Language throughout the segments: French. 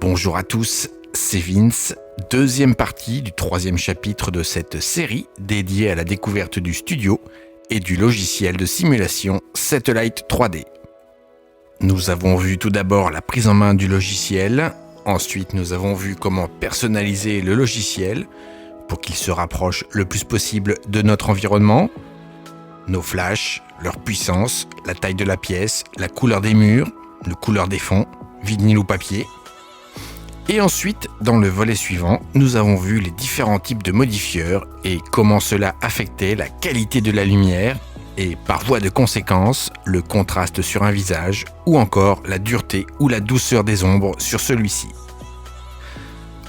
Bonjour à tous, c'est Vince, deuxième partie du troisième chapitre de cette série dédiée à la découverte du studio et du logiciel de simulation Satellite 3D. Nous avons vu tout d'abord la prise en main du logiciel, ensuite nous avons vu comment personnaliser le logiciel pour qu'il se rapproche le plus possible de notre environnement, nos flashs, leur puissance, la taille de la pièce, la couleur des murs, la couleur des fonds, vinyle ou papier. Et ensuite, dans le volet suivant, nous avons vu les différents types de modifieurs et comment cela affectait la qualité de la lumière et, par voie de conséquence, le contraste sur un visage ou encore la dureté ou la douceur des ombres sur celui-ci.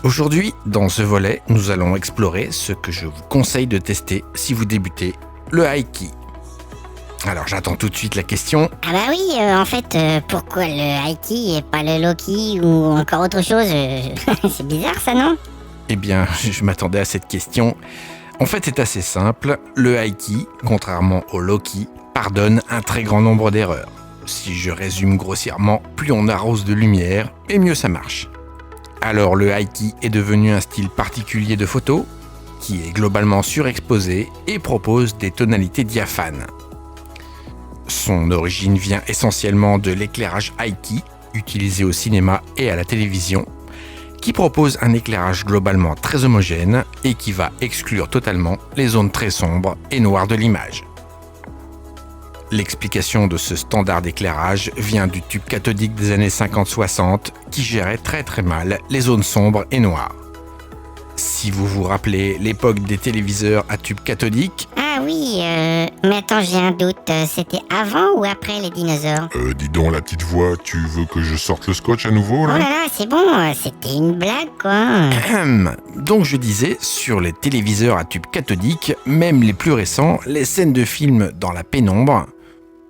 Aujourd'hui, dans ce volet, nous allons explorer ce que je vous conseille de tester si vous débutez, le High-Key. Alors j'attends tout de suite la question. Ah bah oui, en fait, pourquoi le High-Key et pas le Low-Key ou encore autre chose C'est bizarre ça, non? Eh bien, je m'attendais à cette question. En fait, c'est assez simple. Le High-Key, contrairement au Low-Key, pardonne un très grand nombre d'erreurs. Si je résume grossièrement, plus on arrose de lumière, et mieux ça marche. Alors le High-Key est devenu un style particulier de photo, qui est globalement surexposé et propose des tonalités diaphanes. Son origine vient essentiellement de l'éclairage High-Key, utilisé au cinéma et à la télévision, qui propose un éclairage globalement très homogène et qui va exclure totalement les zones très sombres et noires de l'image. L'explication de ce standard d'éclairage vient du tube cathodique des années 50-60 qui gérait très mal les zones sombres et noires. Si vous vous rappelez l'époque des téléviseurs à tube cathodique... Ah oui, mais attends, j'ai un doute, c'était avant ou après les dinosaures? Dis donc la petite voix, tu veux que je sorte le scotch à nouveau Oh là? là là, c'est bon, c'était une blague quoi. Donc je disais, sur les téléviseurs à tube cathodique, même les plus récents, les scènes de films dans la pénombre,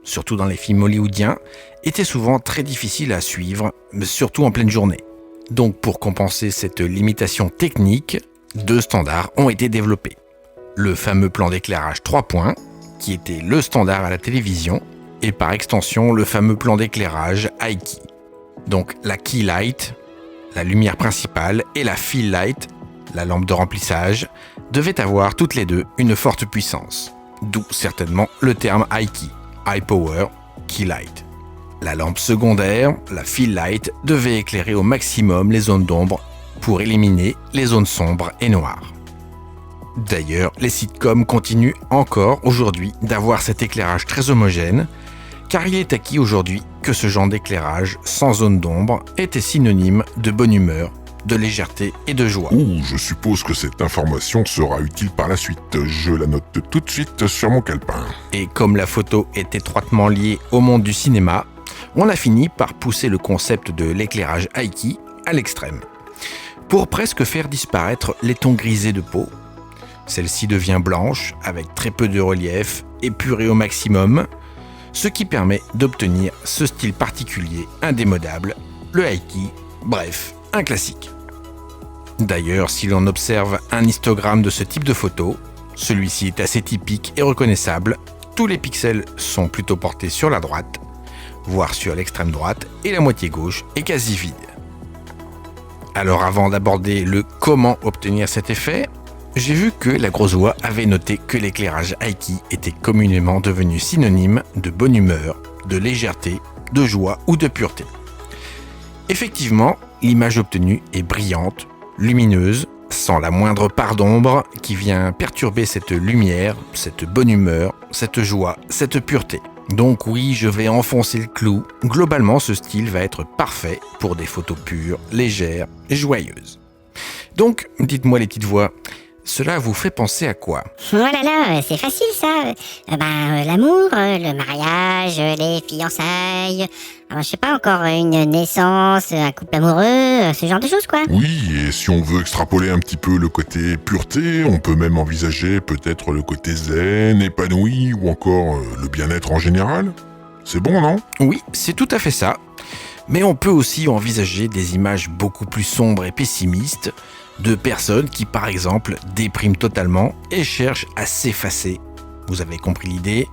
surtout dans les films hollywoodiens, étaient souvent très difficiles à suivre, surtout en pleine journée. Donc pour compenser cette limitation technique, deux standards ont été développés. Le fameux plan d'éclairage 3 points, qui était le standard à la télévision, et par extension le fameux plan d'éclairage High-Key. Donc la Key Light, la lumière principale, et la Fill Light, la lampe de remplissage, devaient avoir toutes les deux une forte puissance. D'où certainement le terme High-Key, High Power Key Light. La lampe secondaire, la Fill Light, devait éclairer au maximum les zones d'ombre pour éliminer les zones sombres et noires. D'ailleurs, les sitcoms continuent encore aujourd'hui d'avoir cet éclairage très homogène, car il est acquis aujourd'hui que ce genre d'éclairage sans zone d'ombre était synonyme de bonne humeur, de légèreté et de joie. Je suppose que cette information sera utile par la suite. Je la note tout de suite sur mon calepin. Et comme la photo est étroitement liée au monde du cinéma, on a fini par pousser le concept de l'éclairage High-Key à l'extrême, pour presque faire disparaître les tons grisés de peau. Celle-ci devient blanche, avec très peu de relief, épurée au maximum, ce qui permet d'obtenir ce style particulier indémodable, le High-Key, bref, un classique. D'ailleurs, si l'on observe un histogramme de ce type de photo, celui-ci est assez typique et reconnaissable, tous les pixels sont plutôt portés sur la droite, voire sur l'extrême droite, et la moitié gauche est quasi vide. Alors avant d'aborder le comment obtenir cet effet, j'ai vu que la grosse voix avait noté que l'éclairage High-Key était communément devenu synonyme de bonne humeur, de légèreté, de joie ou de pureté. Effectivement, l'image obtenue est brillante, lumineuse, sans la moindre part d'ombre qui vient perturber cette lumière, cette bonne humeur, cette joie, cette pureté. Donc oui, je vais enfoncer le clou. Globalement, ce style va être parfait pour des photos pures, légères et joyeuses. Donc, dites-moi les petites voix, cela vous fait penser à quoi? Oh là là, c'est facile ça. L'amour, le mariage, les fiançailles, je sais pas, encore une naissance, un couple amoureux, ce genre de choses quoi. Oui, et si on veut extrapoler un petit peu le côté pureté, on peut même envisager peut-être le côté zen, épanoui, ou encore le bien-être en général. C'est bon, non? Oui, c'est tout à fait ça. Mais on peut aussi envisager des images beaucoup plus sombres et pessimistes, de personnes qui, par exemple, dépriment totalement et cherchent à s'effacer. Vous avez compris l'idée,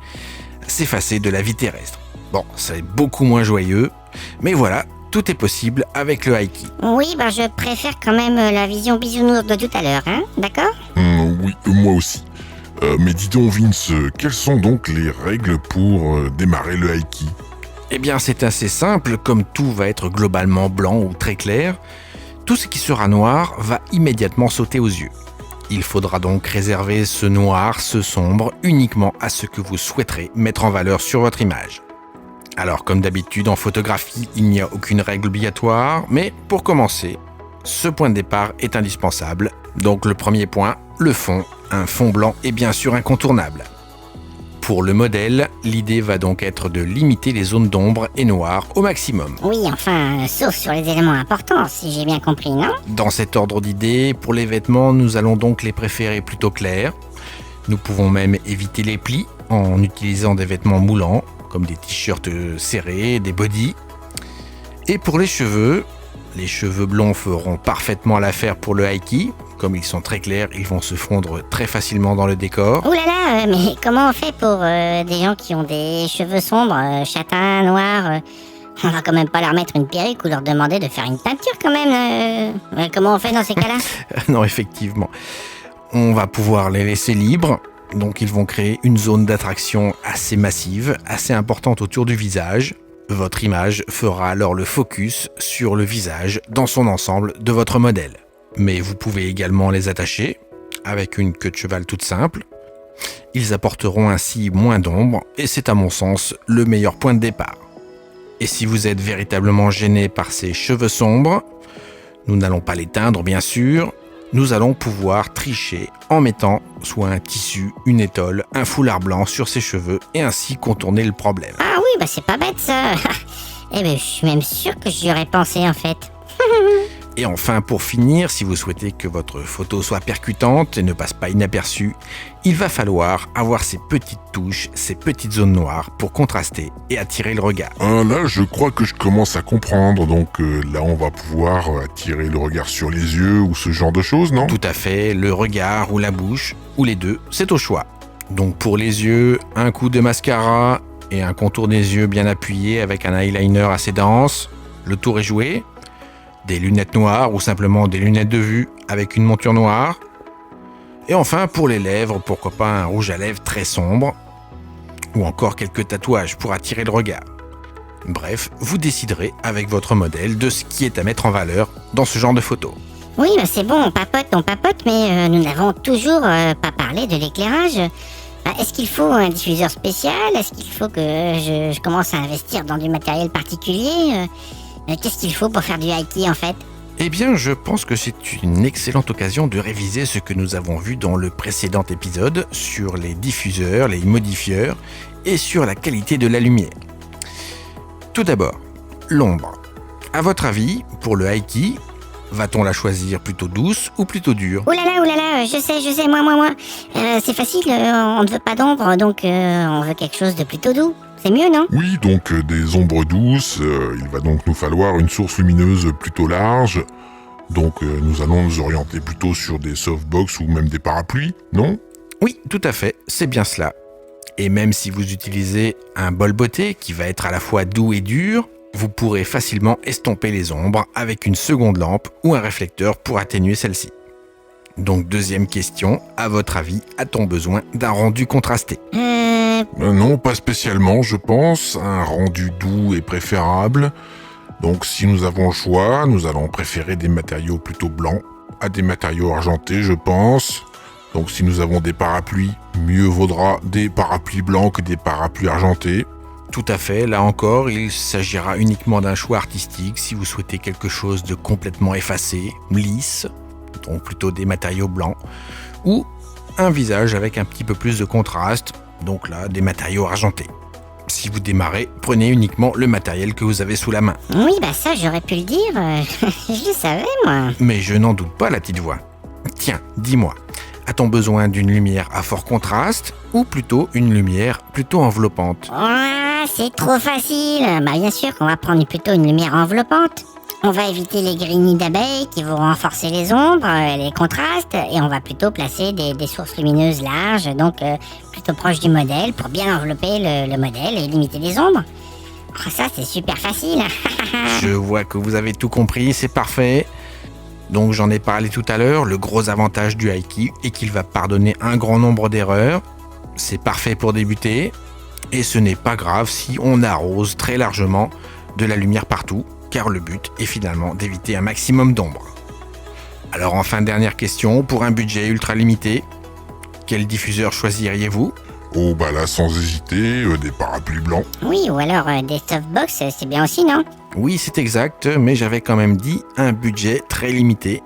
s'effacer de la vie terrestre. Bon, c'est beaucoup moins joyeux, mais voilà, Tout est possible avec le Aiki. Oui, bah je préfère quand même la vision bisounours de tout à l'heure, hein, d'accord? Oui, moi aussi. Mais dis donc Vince, quelles sont donc les règles pour démarrer le Aiki? Eh bien, c'est assez simple, comme tout va être globalement blanc ou très clair, tout ce qui sera noir va immédiatement sauter aux yeux. Il faudra donc réserver ce noir, ce sombre, uniquement à ce que vous souhaiterez mettre en valeur sur votre image. Alors, comme d'habitude en photographie, il n'y a aucune règle obligatoire, mais pour commencer, ce point de départ est indispensable. Donc le premier point, le fond. Un fond blanc est bien sûr incontournable. Pour le modèle, l'idée va donc être de limiter les zones d'ombre et noir au maximum. Oui, enfin, sauf sur les éléments importants, si j'ai bien compris, non? Dans cet ordre d'idées, pour les vêtements, nous allons donc les préférer plutôt clairs. Nous pouvons même éviter les plis en utilisant des vêtements moulants, comme des t-shirts serrés, des bodys. Et pour les cheveux blonds feront parfaitement l'affaire pour le Aiki. Comme ils sont très clairs, ils vont se fondre très facilement dans le décor. Ouh là là, mais comment on fait pour des gens qui ont des cheveux sombres, châtains, noirs on va quand même pas leur mettre une perruque ou leur demander de faire une peinture quand même. Comment on fait dans ces cas-là? Non, effectivement. On va pouvoir les laisser libres. Donc ils vont créer une zone d'attraction assez massive, assez importante autour du visage. Votre image fera alors le focus sur le visage dans son ensemble de votre modèle. Mais vous pouvez également les attacher avec une queue de cheval toute simple. Ils apporteront ainsi moins d'ombre et c'est à mon sens le meilleur point de départ. Et si vous êtes véritablement gêné par ces cheveux sombres, nous n'allons pas les teindre bien sûr, nous allons pouvoir tricher en mettant soit un tissu, une étole, un foulard blanc sur ses cheveux et ainsi contourner le problème. Ah oui, bah c'est pas bête ça. Eh ben, je suis même sûr que j'y aurais pensé en fait. Et enfin, pour finir, si vous souhaitez que votre photo soit percutante et ne passe pas inaperçue, il va falloir avoir ces petites touches, ces petites zones noires pour contraster et attirer le regard. Là, je crois que je commence à comprendre. Donc là, on va pouvoir attirer le regard sur les yeux ou ce genre de choses, non? Tout à fait, le regard ou la bouche, ou les deux, c'est au choix. Donc pour les yeux, un coup de mascara et un contour des yeux bien appuyé avec un eyeliner assez dense. Le tour est joué. Des lunettes noires ou simplement des lunettes de vue avec une monture noire. Et enfin, pour les lèvres, pourquoi pas un rouge à lèvres très sombre. Ou encore quelques tatouages pour attirer le regard. Bref, vous déciderez avec votre modèle de ce qui est à mettre en valeur dans ce genre de photos. Oui, bah c'est bon, on papote, mais nous n'avons toujours pas parlé de l'éclairage. Est-ce qu'il faut un diffuseur spécial? Est-ce qu'il faut que je commence à investir dans du matériel particulier? Qu'est-ce qu'il faut pour faire du Aiki en fait? Eh bien, je pense que c'est une excellente occasion de réviser ce que nous avons vu dans le précédent épisode sur les diffuseurs, les modifieurs et sur la qualité de la lumière. Tout d'abord, l'ombre. À votre avis, pour le Aiki, va-t-on la choisir plutôt douce ou plutôt dure? Ouh là là, je sais, moi. C'est facile, on ne veut pas d'ombre, donc on veut quelque chose de plutôt doux. C'est mieux, non? Oui, donc des ombres douces, il va donc nous falloir une source lumineuse plutôt large. Donc nous allons nous orienter plutôt sur des softbox ou même des parapluies, non? Oui, tout à fait, c'est bien cela. Et même si vous utilisez un bol botté qui va être à la fois doux et dur, vous pourrez facilement estomper les ombres avec une seconde lampe ou un réflecteur pour atténuer celle-ci. Donc deuxième question, à votre avis, a-t-on besoin d'un rendu contrasté? Non, pas spécialement, je pense. Un rendu doux est préférable. Donc si nous avons le choix, nous allons préférer des matériaux plutôt blancs à des matériaux argentés, je pense. Donc si nous avons des parapluies, mieux vaudra des parapluies blancs que des parapluies argentés. Tout à fait, là encore, il s'agira uniquement d'un choix artistique si vous souhaitez quelque chose de complètement effacé, lisse, donc plutôt des matériaux blancs, ou un visage avec un petit peu plus de contraste, donc là, des matériaux argentés. Si vous démarrez, prenez uniquement le matériel que vous avez sous la main. Oui, bah ça, j'aurais pu le dire. Je le savais, moi. Mais je n'en doute pas, la petite voix. Tiens, dis-moi, a-t-on besoin d'une lumière à fort contraste ou plutôt une lumière plutôt enveloppante? Oh, c'est trop facile. Bah bien sûr qu'on va prendre plutôt une lumière enveloppante. On va éviter les grilles d'abeilles qui vont renforcer les ombres, les contrastes, et on va plutôt placer des sources lumineuses larges, donc plutôt proches du modèle, pour bien envelopper le modèle et limiter les ombres. Oh, ça, c'est super facile. Je vois que vous avez tout compris, c'est parfait. Donc j'en ai parlé tout à l'heure, le gros avantage du Aiki est qu'il va pardonner un grand nombre d'erreurs. C'est parfait pour débuter. Et ce n'est pas grave si on arrose très largement de la lumière partout, car le but est finalement d'éviter un maximum d'ombre. Alors enfin, dernière question, pour un budget ultra limité, quel diffuseur choisiriez-vous ? Oh bah là, sans hésiter, des parapluies blancs. Oui, ou alors des softbox, c'est bien aussi, non? Oui, c'est exact, mais j'avais quand même dit un budget très limité.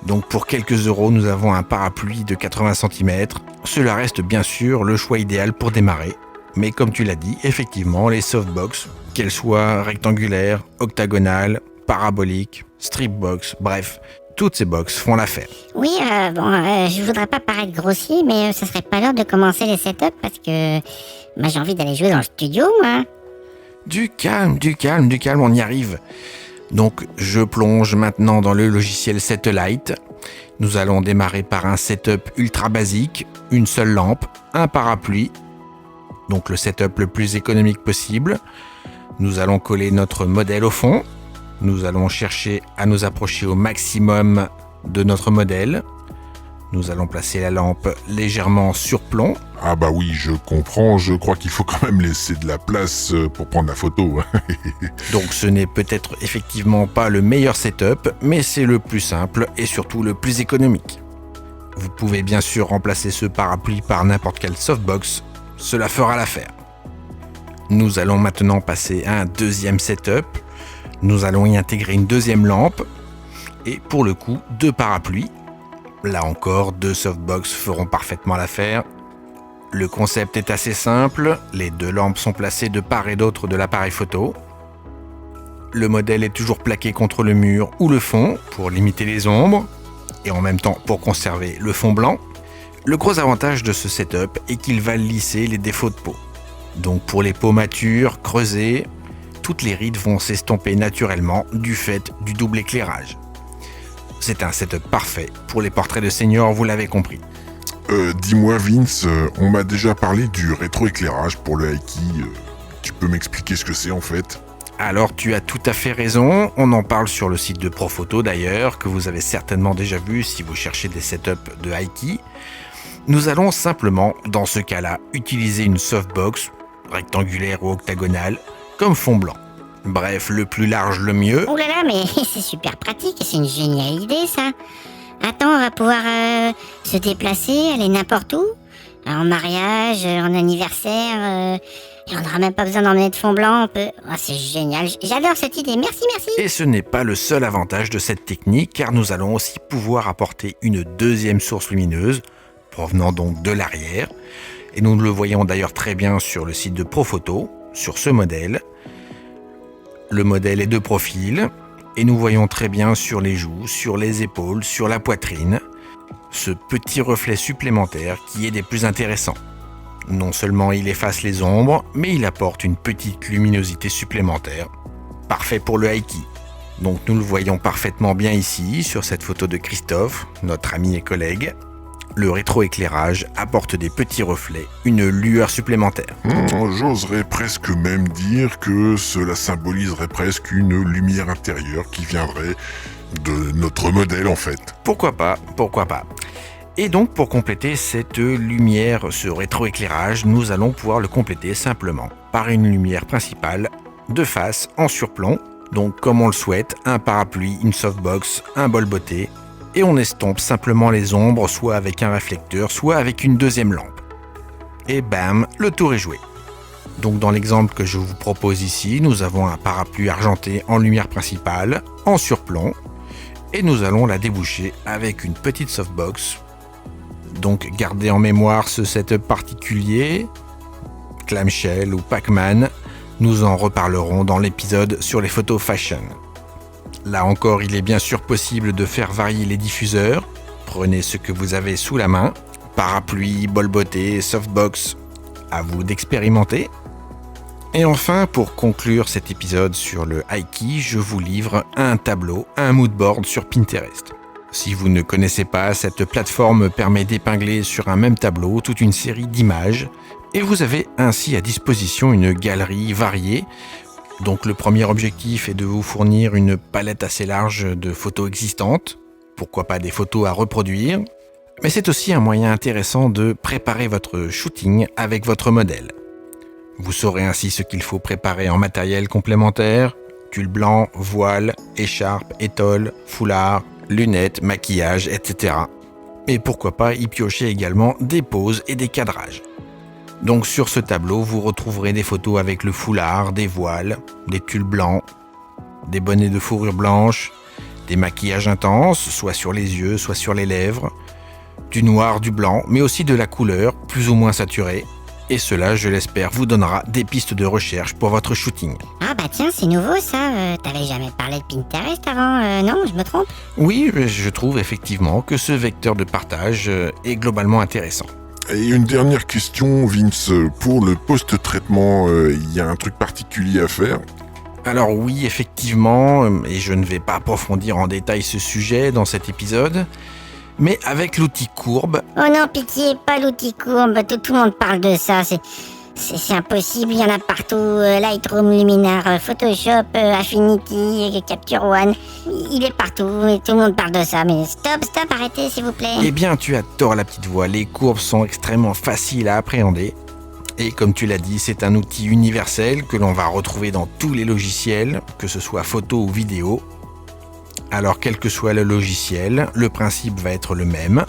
Donc pour quelques euros, nous avons un parapluie de 80 cm. Cela reste bien sûr le choix idéal pour démarrer. Mais comme tu l'as dit, effectivement, les softbox, qu'elles soient rectangulaires, octagonales, paraboliques, stripbox, bref, toutes ces box font l'affaire. Oui, je voudrais pas paraître grossier, mais ça serait pas l'heure de commencer les setups parce que j'ai envie d'aller jouer dans le studio, moi. Du calme, on y arrive. Donc je plonge maintenant dans le logiciel Setlight. Nous allons démarrer par un setup ultra basique, une seule lampe, un parapluie. Donc le setup le plus économique possible. Nous allons coller notre modèle au fond. Nous allons chercher à nous approcher au maximum de notre modèle. Nous allons placer la lampe légèrement sur plomb. Ah bah oui, je comprends, je crois qu'il faut quand même laisser de la place pour prendre la photo. Donc ce n'est peut-être effectivement pas le meilleur setup, mais c'est le plus simple et surtout le plus économique. Vous pouvez bien sûr remplacer ce parapluie par n'importe quelle softbox. Cela fera l'affaire. Nous allons maintenant passer à un deuxième setup. Nous allons y intégrer une deuxième lampe et pour le coup, 2 parapluies. Là encore, 2 softbox feront parfaitement l'affaire. Le concept est assez simple. Les 2 lampes sont placées de part et d'autre de l'appareil photo. Le modèle est toujours plaqué contre le mur ou le fond pour limiter les ombres et en même temps pour conserver le fond blanc. Le gros avantage de ce setup est qu'il va lisser les défauts de peau. Donc pour les peaux matures, creusées, toutes les rides vont s'estomper naturellement du fait du double éclairage. C'est un setup parfait pour les portraits de seniors, vous l'avez compris. Dis-moi Vince, on m'a déjà parlé du rétroéclairage pour le Aiki. Tu peux m'expliquer ce que c'est en fait ? Alors tu as tout à fait raison, on en parle sur le site de Profoto d'ailleurs, que vous avez certainement déjà vu si vous cherchez des setups de Aiki. Nous allons simplement, dans ce cas-là, utiliser une softbox, rectangulaire ou octagonale, comme fond blanc. Bref, le plus large le mieux. Oh là là, mais c'est super pratique, c'est une géniale idée ça. Attends, on va pouvoir se déplacer, aller n'importe où. En mariage, en anniversaire, et on n'aura même pas besoin d'emmener de fond blanc. C'est génial, j'adore cette idée, merci. Et ce n'est pas le seul avantage de cette technique, car nous allons aussi pouvoir apporter une deuxième source lumineuse, provenant donc de l'arrière. Et nous le voyons d'ailleurs très bien sur le site de Profoto, sur ce modèle. Le modèle est de profil, et nous voyons très bien sur les joues, sur les épaules, sur la poitrine, ce petit reflet supplémentaire qui est des plus intéressants. Non seulement il efface les ombres, mais il apporte une petite luminosité supplémentaire. Parfait pour le Aiki. Donc nous le voyons parfaitement bien ici, sur cette photo de Christophe, notre ami et collègue. Le rétroéclairage apporte des petits reflets, une lueur supplémentaire. J'oserais presque même dire que cela symboliserait presque une lumière intérieure qui viendrait de notre modèle en fait. Pourquoi pas. Et donc pour compléter cette lumière, ce rétroéclairage, nous allons pouvoir le compléter simplement par une lumière principale de face en surplomb. Donc comme on le souhaite, un parapluie, une softbox, un bol botté. Et on estompe simplement les ombres, soit avec un réflecteur, soit avec une deuxième lampe. Et bam, le tour est joué. Donc dans l'exemple que je vous propose ici, nous avons un parapluie argenté en lumière principale, en surplomb, et nous allons la déboucher avec une petite softbox. Donc gardez en mémoire ce setup particulier, clamshell ou Pac-Man, nous en reparlerons dans l'épisode sur les photos fashion. Là encore, il est bien sûr possible de faire varier les diffuseurs. Prenez ce que vous avez sous la main. Parapluie, bol botté, softbox. À vous d'expérimenter. Et enfin, pour conclure cet épisode sur le Aiki, je vous livre un tableau, un moodboard sur Pinterest. Si vous ne connaissez pas, cette plateforme permet d'épingler sur un même tableau toute une série d'images. Et vous avez ainsi à disposition une galerie variée, Donc le premier objectif est de vous fournir une palette assez large de photos existantes, pourquoi pas des photos à reproduire, mais c'est aussi un moyen intéressant de préparer votre shooting avec votre modèle. Vous saurez ainsi ce qu'il faut préparer en matériel complémentaire, tulle blanc, voile, écharpe, étole, foulard, lunettes, maquillage, etc. Et pourquoi pas y piocher également des poses et des cadrages. Donc sur ce tableau, vous retrouverez des photos avec le foulard, des voiles, des tulles blancs, des bonnets de fourrure blanche, des maquillages intenses, soit sur les yeux, soit sur les lèvres, du noir, du blanc, mais aussi de la couleur, plus ou moins saturée. Et cela, je l'espère, vous donnera des pistes de recherche pour votre shooting. Ah bah tiens, c'est nouveau ça, t'avais jamais parlé de Pinterest avant, non, je me trompe? Oui, je trouve effectivement que ce vecteur de partage est globalement intéressant. Et une dernière question, Vince. Pour le post-traitement, il y a un truc particulier à faire? Alors oui, effectivement, et je ne vais pas approfondir en détail ce sujet dans cet épisode, mais avec l'outil courbe... Oh non, pitié, pas l'outil courbe, tout le monde parle de ça, c'est impossible, il y en a partout, Lightroom, Luminar, Photoshop, Affinity, Capture One, il est partout et tout le monde parle de ça, mais stop, arrêtez s'il vous plaît. Eh bien, tu as tort la petite voix, les courbes sont extrêmement faciles à appréhender. Et comme tu l'as dit, c'est un outil universel que l'on va retrouver dans tous les logiciels, que ce soit photo ou vidéo. Alors quel que soit le logiciel, le principe va être le même.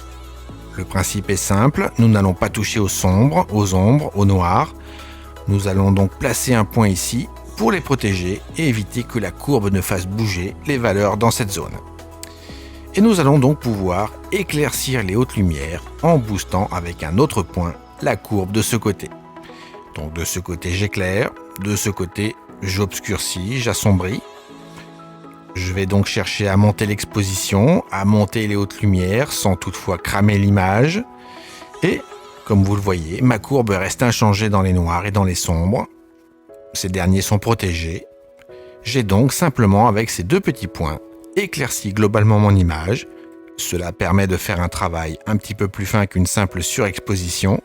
Le principe est simple, nous n'allons pas toucher aux sombres, aux ombres, au noir. Nous allons donc placer un point ici pour les protéger et éviter que la courbe ne fasse bouger les valeurs dans cette zone. Et nous allons donc pouvoir éclaircir les hautes lumières en boostant avec un autre point la courbe de ce côté. Donc de ce côté j'éclaire, de ce côté j'obscurcis, j'assombris. Je vais donc chercher à monter l'exposition, à monter les hautes lumières sans toutefois cramer l'image. Et, comme vous le voyez, ma courbe reste inchangée dans les noirs et dans les sombres. Ces derniers sont protégés. J'ai donc simplement, avec ces deux petits points, éclairci globalement mon image. Cela permet de faire un travail un petit peu plus fin qu'une simple surexposition.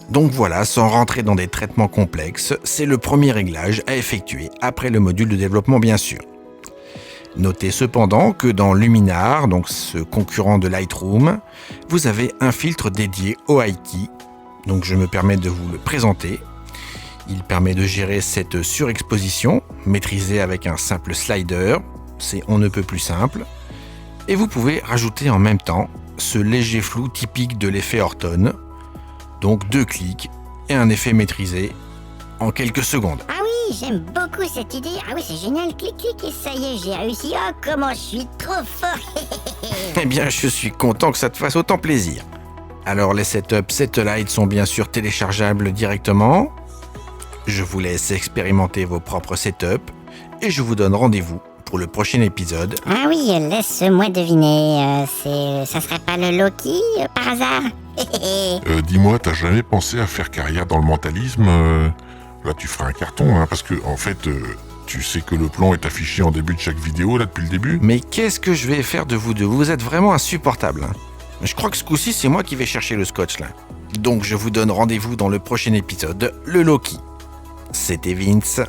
Donc voilà, sans rentrer dans des traitements complexes, c'est le premier réglage à effectuer après le module de développement bien sûr. Notez cependant que dans Luminar, donc ce concurrent de Lightroom, vous avez un filtre dédié au high key, donc je me permets de vous le présenter. Il permet de gérer cette surexposition, maîtrisée avec un simple slider, c'est on ne peut plus simple. Et vous pouvez rajouter en même temps ce léger flou typique de l'effet Orton, donc 2 clics et un effet maîtrisé en quelques secondes. Ah oui, j'aime beaucoup cette idée. Ah oui, c'est génial, clic et ça y est, j'ai réussi. Oh, comment je suis trop fort. Eh bien, je suis content que ça te fasse autant plaisir. Alors, les setups Satellite sont bien sûr téléchargeables directement. Je vous laisse expérimenter vos propres setups et je vous donne rendez-vous pour le prochain épisode. Ah oui, laisse-moi deviner, ça serait pas le Loki par hasard? Dis-moi, t'as jamais pensé à faire carrière dans le mentalisme? Là, tu feras un carton, hein, parce que, en fait, tu sais que le plan est affiché en début de chaque vidéo, là, depuis le début. Mais qu'est-ce que je vais faire de vous deux? Vous êtes vraiment insupportables. Hein. Je crois que ce coup-ci, c'est moi qui vais chercher le scotch, là. Donc, je vous donne rendez-vous dans le prochain épisode, le Loki. C'était Vince.